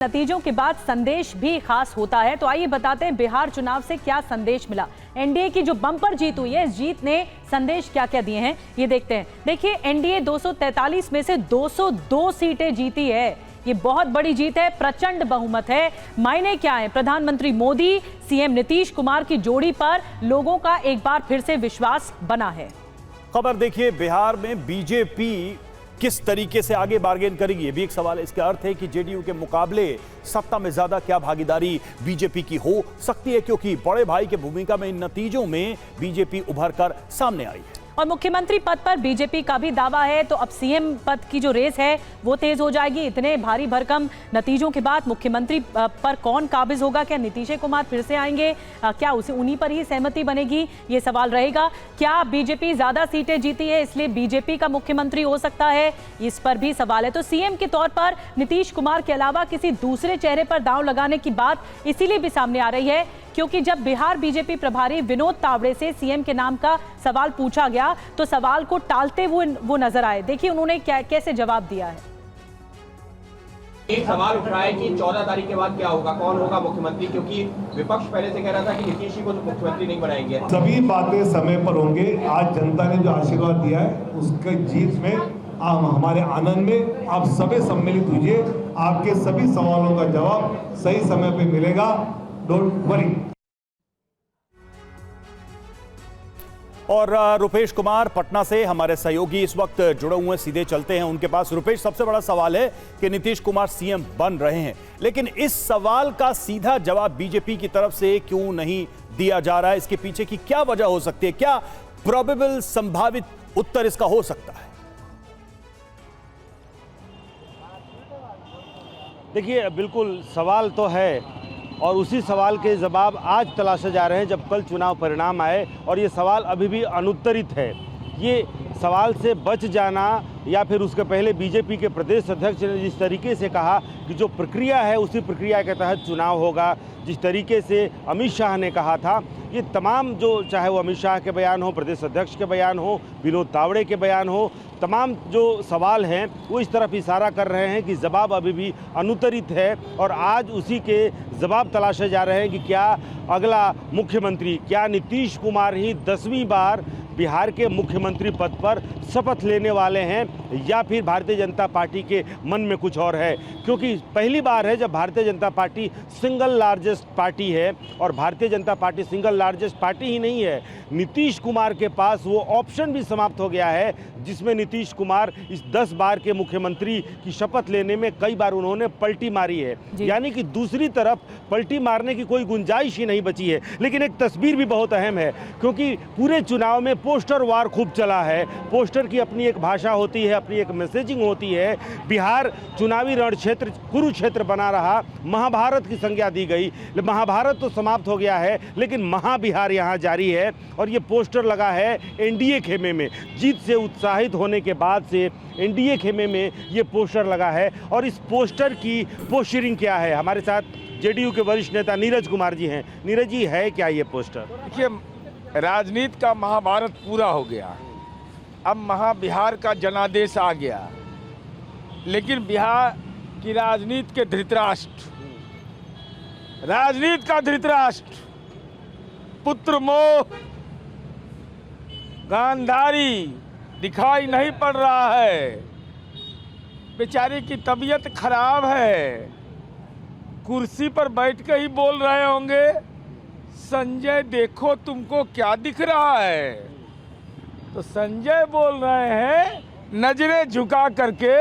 नतीजों के बाद संदेश भी खास होता है। तो आइए बताते हैं बिहार चुनाव से क्या संदेश मिला। एनडीए की जो बम्पर जीत हुई है, इस जीत ने संदेश क्या क्या दिए हैं ये देखते हैं। देखिए, एनडीए 243 में से 202 सीटें जीती है। ये बहुत बड़ी जीत है, प्रचंड बहुमत है। मायने क्या है? प्रधानमंत्री मोदी सीएम नीतीश कुमार की जोड़ी पर लोगों का एक बार फिर से विश्वास बना है। खबर देखिए, बिहार में बीजेपी किस तरीके से आगे बार्गेन करेगी, ये भी एक सवाल है। इसका अर्थ है कि जेडीयू के मुकाबले सत्ता में ज्यादा क्या भागीदारी बीजेपी की हो सकती है, क्योंकि बड़े भाई की भूमिका में इन नतीजों में बीजेपी उभर कर सामने आई है। और मुख्यमंत्री पद पर बीजेपी का भी दावा है, तो अब सीएम पद की जो रेस है वो तेज हो जाएगी। इतने भारी भरकम नतीजों के बाद मुख्यमंत्री पर कौन काबिज होगा? क्या नीतीश कुमार फिर से आएंगे? क्या उसे उन्हीं पर ही सहमति बनेगी? ये सवाल रहेगा। क्या बीजेपी ज्यादा सीटें जीती है इसलिए बीजेपी का मुख्यमंत्री हो सकता है? इस पर भी सवाल है। तो सीएम के तौर पर नीतीश कुमार के अलावा किसी दूसरे चेहरे पर दांव लगाने की बात इसीलिए भी सामने आ रही है क्योंकि जब बिहार बीजेपी प्रभारी विनोद तावड़े से सीएम के नाम का सवाल पूछा गया तो सवाल को टालते वो नजर आए। देखिए उन्होंने कैसे जवाब दिया है। एक सवाल उठ रहा है कि 14 तारीख के बाद क्या होगा, कौन होगा मुख्यमंत्री, क्योंकि विपक्ष पहले से कह रहा था कि नीतीश जी को तो मुख्यमंत्री नहीं बनाएंगे। सभी बातें समय पर होंगे। आज जनता ने जो आशीर्वाद दिया है उसके जीत में हमारे आनंद में आप सभी सम्मिलित हुए। आपके सभी सवालों का जवाब सही समय पे मिलेगा, डोंट वरी। और रुपेश कुमार पटना से हमारे सहयोगी इस वक्त जुड़े हुए हैं, सीधे चलते हैं उनके पास। रुपेश, सबसे बड़ा सवाल है कि नीतीश कुमार सीएम बन रहे हैं, लेकिन इस सवाल का सीधा जवाब बीजेपी की तरफ से क्यों नहीं दिया जा रहा है? इसके पीछे की क्या वजह हो सकती है? क्या प्रोबेबल संभावित उत्तर इसका हो सकता है? देखिए, बिल्कुल सवाल तो है और उसी सवाल के जवाब आज तलाशे जा रहे हैं जब कल चुनाव परिणाम आए, और ये सवाल अभी भी अनुत्तरित है। ये सवाल से बच जाना या फिर उसके पहले बीजेपी के प्रदेश अध्यक्ष ने जिस तरीके से कहा कि जो प्रक्रिया है उसी प्रक्रिया के तहत चुनाव होगा, जिस तरीके से अमित शाह ने कहा था, ये तमाम जो चाहे वो अमित शाह के बयान हो, प्रदेश अध्यक्ष के बयान हो, विनोद तावड़े के बयान हो, तमाम जो सवाल हैं वो इस तरफ इशारा कर रहे हैं कि जवाब अभी भी अनुत्तरित है। और आज उसी के जवाब तलाशे जा रहे हैं कि क्या अगला मुख्यमंत्री, क्या नीतीश कुमार ही 10वीं बार बिहार के मुख्यमंत्री पद पर शपथ लेने वाले हैं या फिर भारतीय जनता पार्टी के मन में कुछ और है। क्योंकि पहली बार है जब Bharatiya Janata party single largest party है, और Bharatiya Janata party single largest party ही नहीं है, नीतीश कुमार के पास वो ऑप्शन भी समाप्त हो गया है जिसमें नीतीश कुमार इस 10 बार के मुख्यमंत्री की शपथ लेने में कई बार उन्होंने पलटी मारी है। यानी कि दूसरी तरफ पलटी मारने की कोई गुंजाइश ही नहीं बची है। लेकिन एक तस्वीर भी बहुत अहम है, क्योंकि पूरे चुनाव में पोस्टर वार खूब चला है। पोस्टर की अपनी एक भाषा होती है, अपनी एक मैसेजिंग होती है। बिहार चुनावी रण क्षेत्र कुरुक्षेत्र बना रहा, महाभारत की संज्ञा दी गई। महाभारत तो समाप्त हो गया है, लेकिन महाबिहार यहाँ जारी है। और ये पोस्टर लगा है एनडीए खेमे में। जीत से उत्साहित होने के बाद से एनडीए खेमे में ये पोस्टर लगा है। और इस पोस्टर की पोस्टरिंग क्या है? हमारे साथ जेडीयू के वरिष्ठ नेता नीरज कुमार जी हैं। नीरज जी, है क्या ये पोस्टर? देखिए, राजनीति का महाभारत पूरा हो गया, अब महाबिहार का जनादेश आ गया। लेकिन बिहार की राजनीति के धृतराष्ट्र, राजनीति का धृतराष्ट्र, पुत्र मोह, गांधारी दिखाई नहीं पड़ रहा है। बेचारे की तबीयत खराब है, कुर्सी पर बैठ के ही बोल रहे होंगे, संजय देखो तुमको क्या दिख रहा है। तो संजय बोल रहे हैं नजरें झुका करके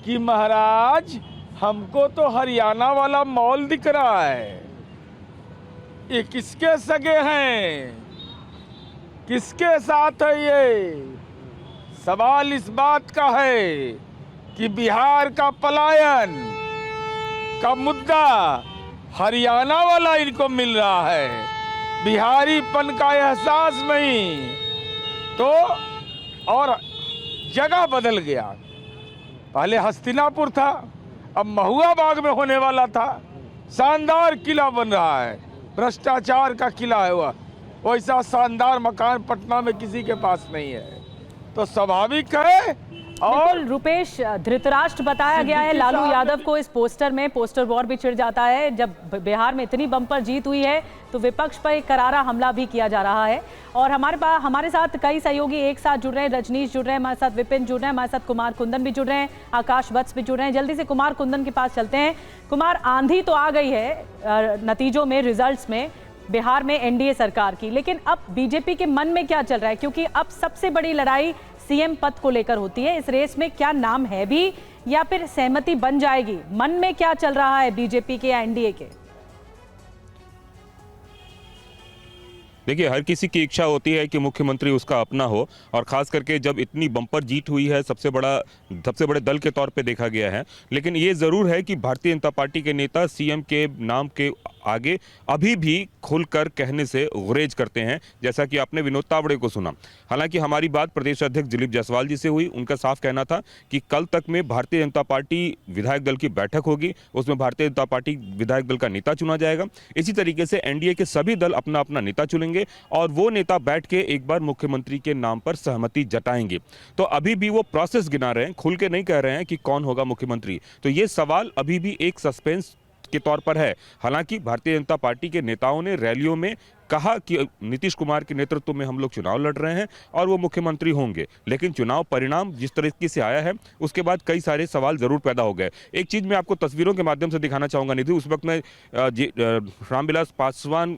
कि महाराज हमको तो हरियाणा वाला मॉल दिख रहा है। ये किसके सगे हैं, किसके साथ है? ये सवाल इस बात का है कि बिहार का पलायन का मुद्दा हरियाणा वाला इनको मिल रहा है, बिहारीपन का एहसास नहीं। तो और जगह बदल गया, पहले हस्तिनापुर था, अब महुआ बाग में होने वाला था। शानदार किला बन रहा है, भ्रष्टाचार का किला है वह, वैसा शानदार मकान पटना में किसी के पास नहीं है। तो स्वाभाविक है बिल्कुल रुपेश, धृतराष्ट्र बताया गया है लालू यादव को इस पोस्टर में। पोस्टर वॉर भी छिड़ जाता है जब बिहार में इतनी बम्पर जीत हुई है तो विपक्ष पर एक करारा हमला भी किया जा रहा है। और हमारे साथ कई सहयोगी एक साथ जुड़ रहे हैं। रजनीश जुड़ रहे हैं हमारे साथ, विपिन जुड़ रहे हैं हमारे साथ, कुमार कुंदन भी जुड़ रहे हैं, आकाश वत्स भी जुड़ रहे हैं। जल्दी से कुमार कुंदन के पास चलते हैं। कुमार, आंधी तो आ गई है नतीजों में, रिजल्ट्स में, बिहार में एनडीए सरकार की, लेकिन अब बीजेपी के मन में क्या चल रहा है? क्योंकि अब सबसे बड़ी लड़ाई सीएम पद को लेकर होती है। इस रेस में क्या नाम है भी या फिर सहमति बन जाएगी? मन में क्या चल रहा है बीजेपी के या एनडीए के? देखिए, हर किसी की इच्छा होती है कि मुख्यमंत्री उसका अपना हो, और खास करके जब इतनी बम्पर जीत हुई है सबसे बड़े दल के तौर पे देखा गया है। लेकिन ये ज़रूर है कि भारतीय जनता पार्टी के नेता सीएम के नाम के आगे अभी भी खुलकर कहने से गुरेज करते हैं, जैसा कि आपने विनोद तावड़े को सुना। हालांकि हमारी बात प्रदेश अध्यक्ष दिलीप जायसवाल जी से हुई। उनका साफ कहना था कि कल तक में भारतीय जनता पार्टी विधायक दल की बैठक होगी, उसमें भारतीय जनता पार्टी विधायक दल का नेता चुना जाएगा। इसी तरीके से एनडीए के सभी दल अपना अपना नेता चुनेंगे और वो नेता बैठ के एक बार मुख्यमंत्री के नाम पर सहमति जताएंगे। तो अभी भी वो प्रोसेस गिना रहे हैं, खुल के नहीं कह रहे हैं कि कौन होगा मुख्यमंत्री। तो ये सवाल अभी भी एक सस्पेंस के तौर पर है। हालांकि भारतीय जनता पार्टी के नेताओं ने रैलियों में कहा कि नीतीश कुमार के नेतृत्व में हम लोग चुनाव लड़ रहे हैं और वो मुख्यमंत्री होंगे। लेकिन चुनाव परिणाम जिस तरीके से आया है उसके बाद कई सारे सवाल जरूर पैदा हो गए। एक चीज मैं आपको तस्वीरों के माध्यम से दिखाना चाहूंगा निधि। उस वक्त मैं रामविलास पासवान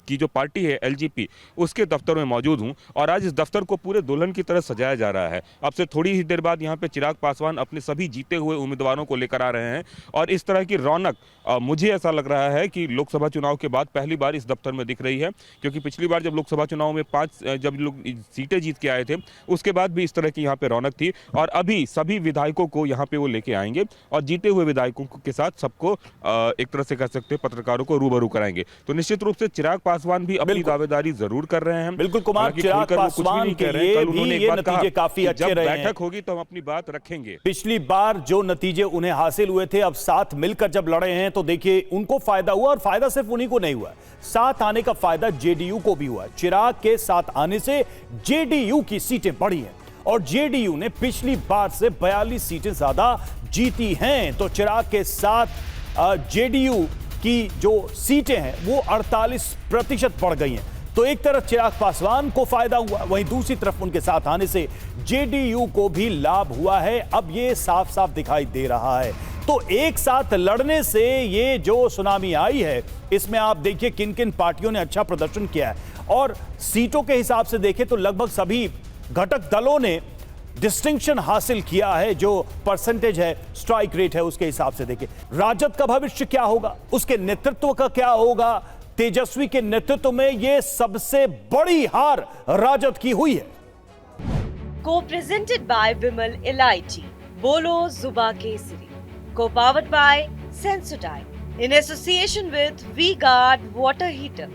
की जो पार्टी है एलजेपी, उसके दफ्तर में मौजूद हूं और आज इस दफ्तर को पूरे दुल्हन की तरह सजाया जा रहा है। अब से थोड़ी ही देर बाद यहां पे चिराग पासवान अपने सभी जीते हुए उम्मीदवारों को लेकर आ रहे हैं और इस तरह की रौनक मुझे ऐसा लग रहा है कि लोकसभा चुनाव के बाद पहली बार इस दफ्तर में दिख रही है। क्योंकि पिछली बार जब लोकसभा चुनाव में 5 जब लोग सीटें जीत के आए थे उसके बाद भी इस तरह की यहाँ पे रौनक थी और अभी सभी विधायकों को यहाँ पे वो लेके आएंगे और जीते हुए विधायकों के साथ सबको एक तरह से कह सकते हैं पत्रकारों को रूबरू कराएंगे। तो निश्चित रूप से चिराग पासवान भी अपनी दावेदारी जरूर कर रहे हैं। बिल्कुल कुमार, चिराग पासवान के लिए भी ये नतीजे काफी अच्छे रहे हैं। बैठक होगी तो हम अपनी बात रखेंगे। पिछली बार जो नतीजे उन्हें हासिल हुए थे, अब साथ मिलकर जब लड़े हैं तो देखिए उनको फायदा हुआ और फायदा सिर्फ उन्हीं को नहीं हुआ, साथ आने का फायदा जेडीयू को भी हुआ। चिराग के साथ आने से जेडीयू की सीटें बढ़ी हैं और जेडीयू ने पिछली बार से 42 सीटें ज्यादा जीती हैं। तो चिराग के साथ जेडीयू की जो सीटें हैं वो 48% बढ़ गई हैं। तो एक तरफ चिराग पासवान को फायदा हुआ, वहीं दूसरी तरफ उनके साथ आने से जेडीयू को भी लाभ हुआ है। अब ये साफ साफ दिखाई दे रहा है। तो एक साथ लड़ने से ये जो सुनामी आई है इसमें आप देखिए किन किन पार्टियों ने अच्छा प्रदर्शन किया है और सीटों के हिसाब से देखें तो लगभग सभी घटक दलों ने डिस्टिंक्शन हासिल किया है। जो परसेंटेज है, स्ट्राइक रेट है, उसके हिसाब से देखिए राजद का भविष्य क्या होगा, उसके नेतृत्व का क्या होगा। तेजस्वी के नेतृत्व में यह सबसे बड़ी हार राजद की हुई है। को प्रेजेंटेड बाय विमल इलायची, बोलो जुबा केसरी, co powered by Sensodyne in association with V Guard water heater.